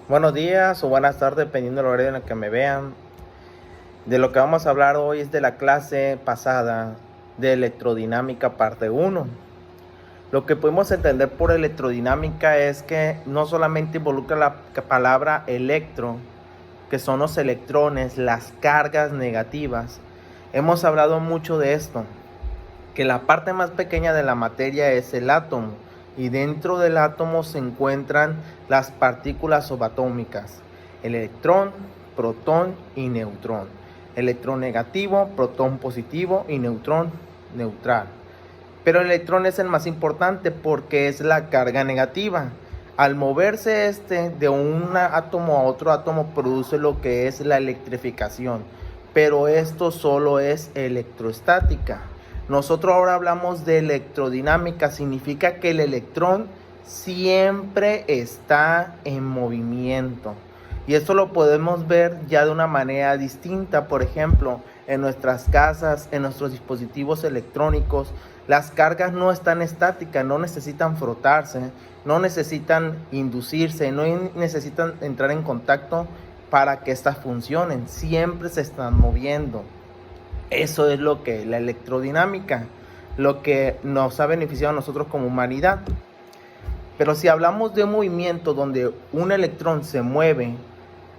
Buenos días o buenas tardes, dependiendo del horario en el que me vean. De lo que vamos a hablar hoy es de la clase pasada de electrodinámica parte 1. Lo que podemos entender por electrodinámica es que no solamente involucra la palabra electro, que son los electrones, las cargas negativas. Hemos hablado mucho de esto, que la parte más pequeña de la materia es el átomo, y dentro del átomo se encuentran las partículas subatómicas, el electrón, protón y neutrón, electrón negativo, protón positivo y neutrón neutral. Pero el electrón es el más importante porque es la carga negativa. Al moverse de un átomo a otro átomo produce lo que es la electrificación, pero esto solo es electrostática. Nosotros ahora hablamos de electrodinámica, significa que el electrón siempre está en movimiento. Y esto lo podemos ver ya de una manera distinta, por ejemplo, en nuestras casas, en nuestros dispositivos electrónicos. Las cargas no están estáticas, no necesitan frotarse, no necesitan inducirse, no necesitan entrar en contacto para que estas funcionen, siempre se están moviendo. Eso es lo que la electrodinámica, lo que nos ha beneficiado a nosotros como humanidad. Pero si hablamos de un movimiento donde un electrón se mueve,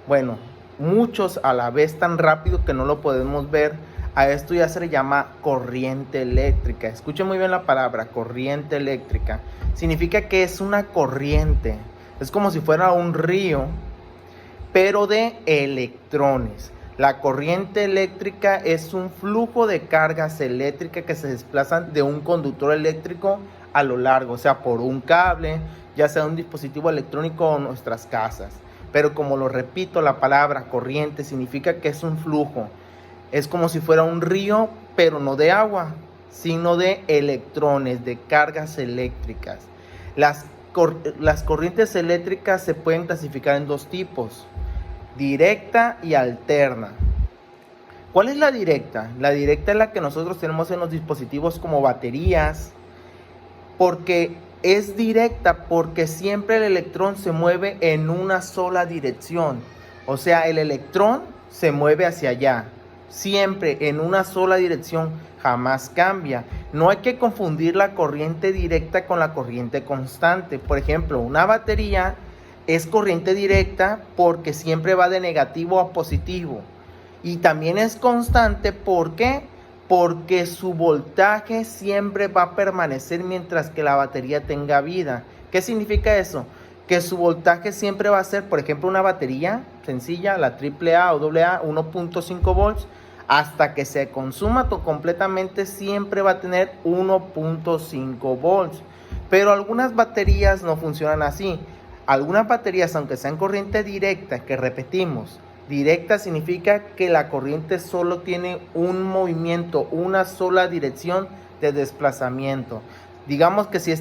bueno, muchos a la vez tan rápido que no lo podemos ver, a esto ya se le llama corriente eléctrica. Escuchen muy bien la palabra, corriente eléctrica. Significa que es una corriente, es como si fuera un río, pero de electrones. La corriente eléctrica es un flujo de cargas eléctricas que se desplazan de un conductor eléctrico a lo largo, o sea, por un cable, ya sea un dispositivo electrónico o nuestras casas. Pero como lo repito, la palabra corriente significa que es un flujo. Es como si fuera un río, pero no de agua, sino de electrones, de cargas eléctricas. Las corrientes eléctricas se pueden clasificar en dos tipos: directa y alterna. ¿Cuál es la directa? La directa es la que nosotros tenemos en los dispositivos como baterías, porque es directa porque siempre el electrón se mueve en una sola dirección. O sea, el electrón se mueve hacia allá, siempre en una sola dirección, jamás cambia. No hay que confundir la corriente directa con la corriente constante. Por ejemplo, una batería es corriente directa porque siempre va de negativo a positivo. Y también es constante, ¿por qué? Porque su voltaje siempre va a permanecer mientras que la batería tenga vida. ¿Qué significa eso? Que su voltaje siempre va a ser, por ejemplo, una batería sencilla, la AAA o AA, 1.5 volts, hasta que se consuma completamente siempre va a tener 1.5 volts. Pero algunas baterías no funcionan así. Algunas baterías, aunque sean corriente directa, que repetimos, directa significa que la corriente solo tiene un movimiento, una sola dirección de desplazamiento. Digamos que si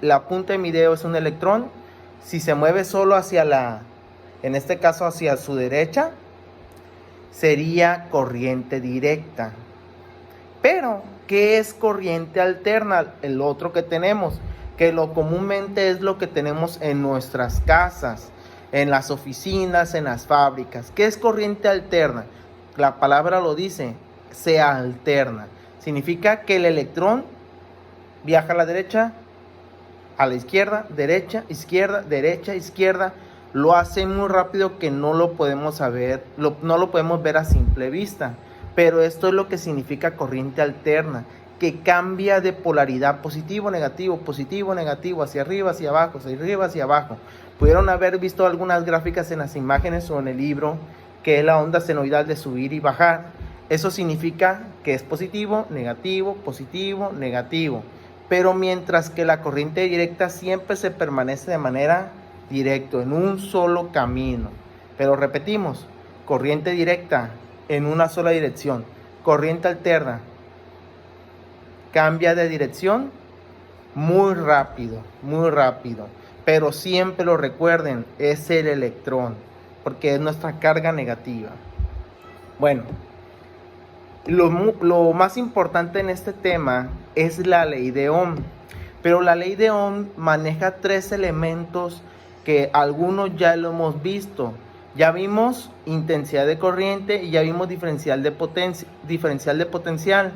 la punta de mi dedo es un electrón, si se mueve solo en este caso hacia su derecha, sería corriente directa. Pero, ¿qué es corriente alterna? El otro que tenemos, que lo comúnmente es lo que tenemos en nuestras casas, en las oficinas, en las fábricas. ¿Qué es corriente alterna? La palabra lo dice, se alterna. Significa que el electrón viaja a la derecha, a la izquierda, derecha, izquierda. Lo hace muy rápido que no lo podemos saber, no lo podemos ver a simple vista. Pero esto es lo que significa corriente alterna, que cambia de polaridad positivo, negativo, hacia arriba, hacia abajo, hacia arriba, hacia abajo. Pudieron haber visto algunas gráficas en las imágenes o en el libro, que es la onda senoidal de subir y bajar. Eso significa que es positivo, negativo. Pero mientras que la corriente directa siempre se permanece de manera directa, en un solo camino. Pero repetimos, corriente directa en una sola dirección. Corriente alterna cambia de dirección muy rápido. Pero siempre lo recuerden, es el electrón, porque es nuestra carga negativa. Bueno, lo más importante en este tema es la ley de Ohm. Pero la ley de Ohm maneja tres elementos que algunos ya lo hemos visto. Ya vimos intensidad de corriente y ya vimos diferencial de potencial,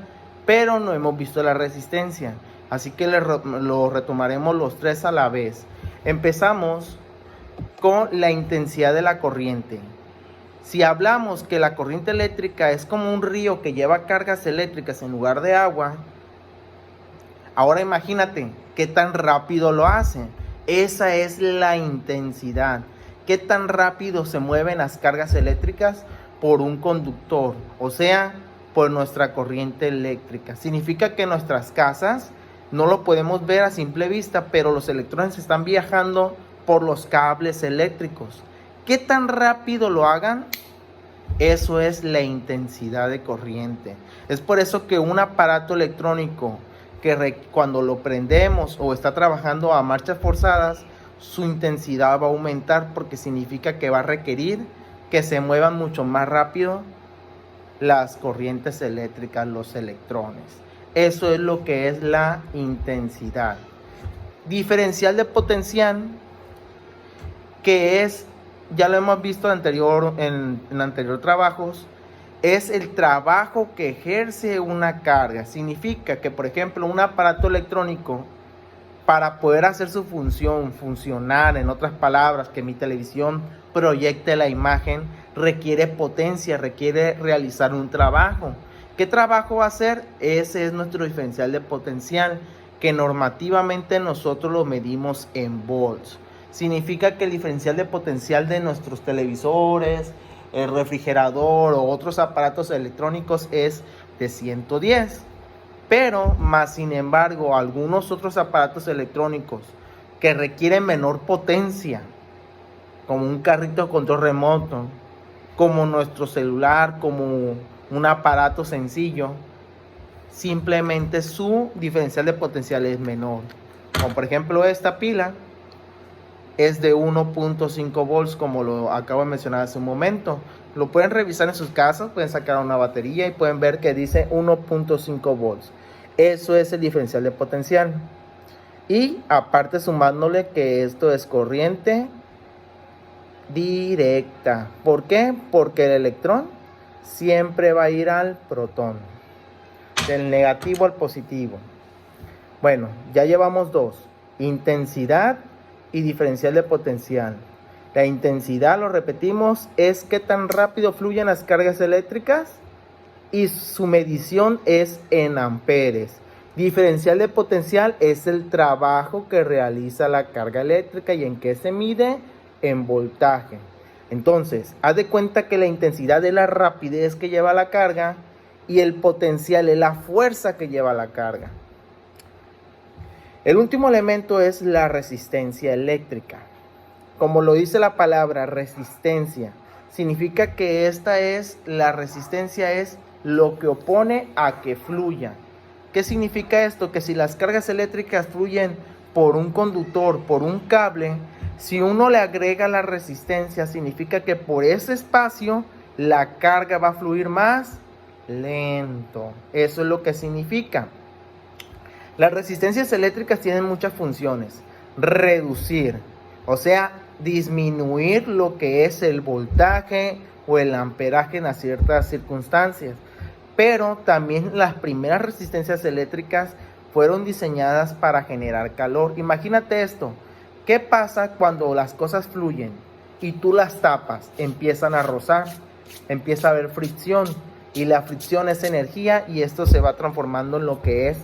pero no hemos visto la resistencia. Así que lo retomaremos los tres a la vez. Empezamos con la intensidad de la corriente. Si hablamos que la corriente eléctrica es como un río que lleva cargas eléctricas en lugar de agua, ahora imagínate qué tan rápido lo hace. Esa es la intensidad. ¿Qué tan rápido se mueven las cargas eléctricas por un conductor? O sea, por nuestra corriente eléctrica. Significa que en nuestras casas no lo podemos ver a simple vista, pero los electrones están viajando por los cables eléctricos. ¿Qué tan rápido lo hagan? Eso es la intensidad de corriente. Es por eso que un aparato electrónico que cuando lo prendemos o está trabajando a marchas forzadas, su intensidad va a aumentar, porque significa que va a requerir que se muevan mucho más rápido las corrientes eléctricas, los electrones. Eso es lo que es la intensidad. Diferencial de potencial, que es, ya lo hemos visto en anterior trabajos, es el trabajo que ejerce una carga. Significa que, por ejemplo, un aparato electrónico, para poder hacer su función, funcionar, en otras palabras, que mi televisión proyecte la imagen, requiere potencia, requiere realizar un trabajo. ¿Qué trabajo va a hacer? Ese es nuestro diferencial de potencial, que normativamente nosotros lo medimos en volts. Significa que el diferencial de potencial de nuestros televisores, el refrigerador o otros aparatos electrónicos es de 110. Pero, más sin embargo, algunos otros aparatos electrónicos que requieren menor potencia, como un carrito de control remoto, como nuestro celular, como un aparato sencillo, simplemente su diferencial de potencial es menor. Como por ejemplo esta pila es de 1.5 volts, como lo acabo de mencionar hace un momento. Lo pueden revisar en sus casas, pueden sacar una batería y pueden ver que dice 1.5 volts. Eso es el diferencial de potencial. Y aparte sumándole que esto es corriente directa. ¿Por qué? Porque el electrón siempre va a ir al protón, del negativo al positivo. Bueno, ya llevamos dos: intensidad y diferencial de potencial. La intensidad, lo repetimos, es qué tan rápido fluyen las cargas eléctricas y su medición es en amperes. Diferencial de potencial es el trabajo que realiza la carga eléctrica. ¿Y en qué se mide? En voltaje. Entonces, haz de cuenta que la intensidad es la rapidez que lleva la carga y el potencial es la fuerza que lleva la carga. El último elemento es la resistencia eléctrica. Como lo dice la palabra resistencia, significa que la resistencia es lo que opone a que fluya. ¿Qué significa esto? Que si las cargas eléctricas fluyen por un conductor, por un cable, si uno le agrega la resistencia, significa que por ese espacio la carga va a fluir más lento. Eso es lo que significa. Las resistencias eléctricas tienen muchas funciones. Reducir, o sea, disminuir lo que es el voltaje o el amperaje en ciertas circunstancias. Pero también las primeras resistencias eléctricas fueron diseñadas para generar calor. Imagínate esto: ¿qué pasa cuando las cosas fluyen y tú las tapas? Empiezan a rozar, empieza a haber fricción, y la fricción es energía y esto se va transformando en lo que es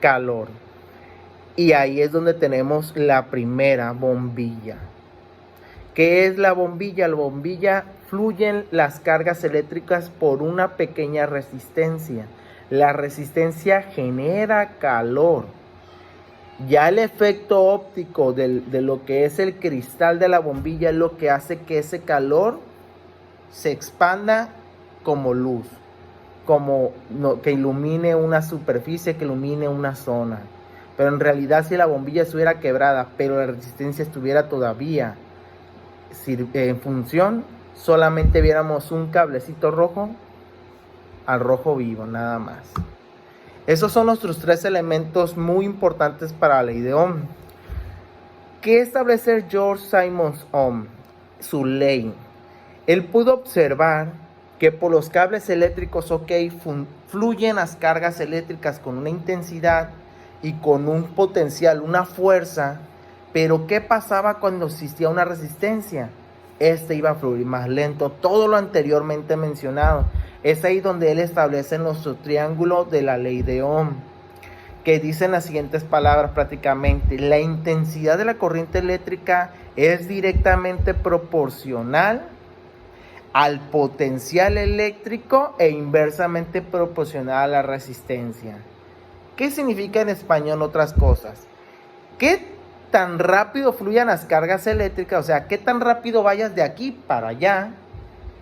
calor. Y ahí es donde tenemos la primera bombilla. ¿Qué es la bombilla? La bombilla, fluyen las cargas eléctricas por una pequeña resistencia. La resistencia genera calor. Ya el efecto óptico de lo que es el cristal de la bombilla es lo que hace que ese calor se expanda como luz, que ilumine una superficie, que ilumine una zona. Pero en realidad, si la bombilla estuviera quebrada, pero la resistencia estuviera todavía en función, solamente viéramos un cablecito rojo al rojo vivo, nada más. Esos son nuestros tres elementos muy importantes para la ley de Ohm. ¿Qué establecer George Simon's Ohm? Su ley. Él pudo observar que por los cables eléctricos, fluyen las cargas eléctricas con una intensidad y con un potencial, una fuerza. Pero ¿qué pasaba cuando existía una resistencia? Iba a fluir más lento. Todo lo anteriormente mencionado. Es ahí donde él establece nuestro triángulo de la ley de Ohm, que dicen las siguientes palabras prácticamente: la intensidad de la corriente eléctrica es directamente proporcional al potencial eléctrico e inversamente proporcional a la resistencia. ¿Qué significa en español otras cosas? ¿Qué tan rápido fluyan las cargas eléctricas? O sea, ¿qué tan rápido vayas de aquí para allá?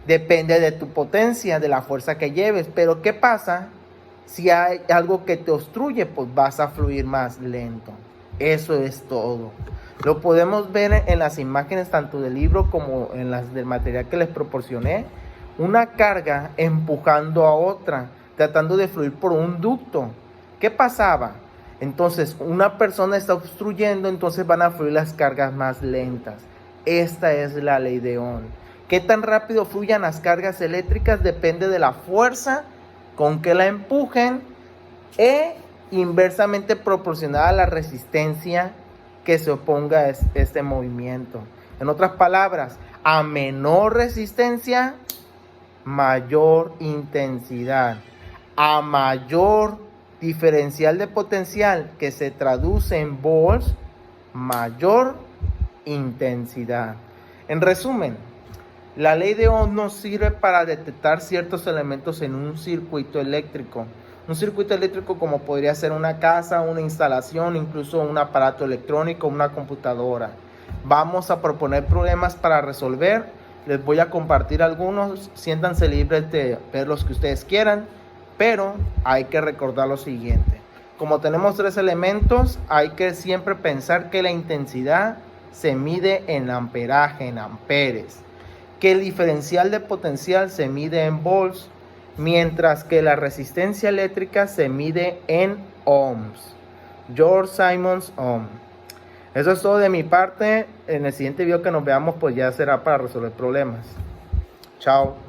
Depende de tu potencia, de la fuerza que lleves. Pero ¿qué pasa si hay algo que te obstruye? Pues vas a fluir más lento. Eso es todo. Lo podemos ver en las imágenes tanto del libro como en las del material que les proporcioné. Una carga empujando a otra, tratando de fluir por un ducto. ¿Qué pasaba? Entonces, una persona está obstruyendo, entonces van a fluir las cargas más lentas. Esta es la ley de Ohm. ¿Qué tan rápido fluyan las cargas eléctricas? Depende de la fuerza con que la empujen e inversamente proporcional a la resistencia que se oponga a este movimiento. En otras palabras, a menor resistencia, mayor intensidad. A mayor diferencial de potencial, que se traduce en volts, mayor intensidad. En resumen, la ley de Ohm nos sirve para detectar ciertos elementos en un circuito eléctrico. Un circuito eléctrico como podría ser una casa, una instalación, incluso un aparato electrónico, una computadora. Vamos a proponer problemas para resolver. Les voy a compartir algunos. Siéntanse libres de ver los que ustedes quieran, pero hay que recordar lo siguiente. Como tenemos 3 elementos, hay que siempre pensar que la intensidad se mide en amperaje, en amperes. Que el diferencial de potencial se mide en volts, mientras que la resistencia eléctrica se mide en ohms. George Simon's Ohm. Eso es todo de mi parte. En el siguiente video que nos veamos, pues ya será para resolver problemas. Chao.